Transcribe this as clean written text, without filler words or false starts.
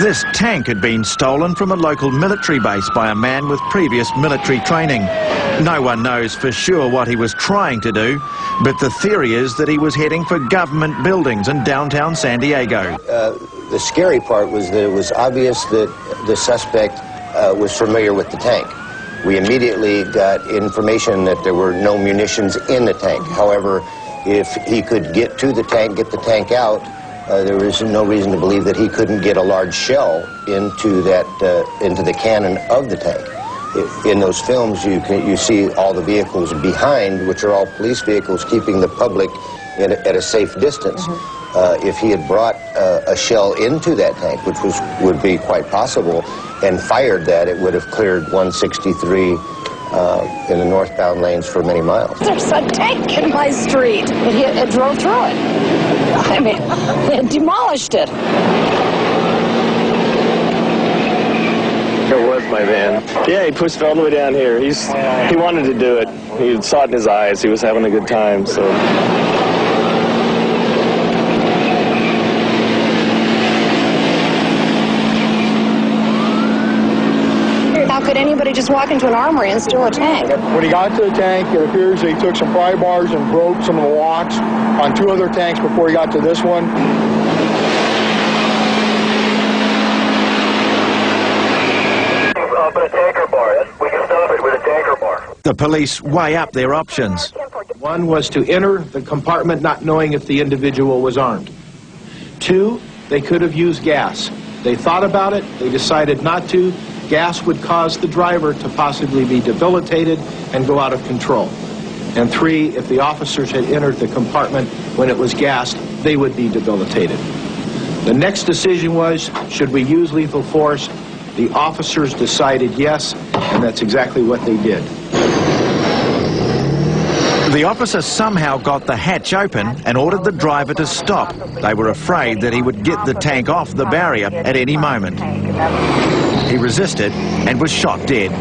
This tank had been stolen from a local military base by a man with previous military training. No one knows for sure what he was trying to do, but the theory is that he was heading for government buildings in downtown San Diego. The scary part was that it was obvious that the suspect was familiar with the tank. We immediately got information that there were no munitions in the tank. However, if he could get to the tank, get the tank out, there was no reason to believe that he couldn't get a large shell into the cannon of the tank. In those films, you see all the vehicles behind, which are all police vehicles, keeping the public at a safe distance. If he had brought a shell into that tank, which would be quite possible, and fired that, it would have cleared 163 in the northbound lanes for many miles. There's a tank in my street. It drove through it. I mean, it demolished it. It was my van. Yeah, he pushed it all the way down here. He wanted to do it. He saw it in his eyes. He was having a good time, so. How could anybody just walk into an armory and steal a tank? When he got to the tank, it appears that he took some pry bars and broke some of the locks on 2 other tanks before he got to this one. Put a tanker bar. We can stop it with a tanker bar. The police weigh up their options. One was to enter the compartment not knowing if the individual was armed. 2, they could have used gas. They thought about it, they decided not to. Gas would cause the driver to possibly be debilitated and go out of control. And 3, if the officers had entered the compartment when it was gassed, they would be debilitated. The next decision was, should we use lethal force? The officers decided yes, and that's exactly what they did. The officer somehow got the hatch open and ordered the driver to stop. They were afraid that he would get the tank off the barrier at any moment. He resisted and was shot dead.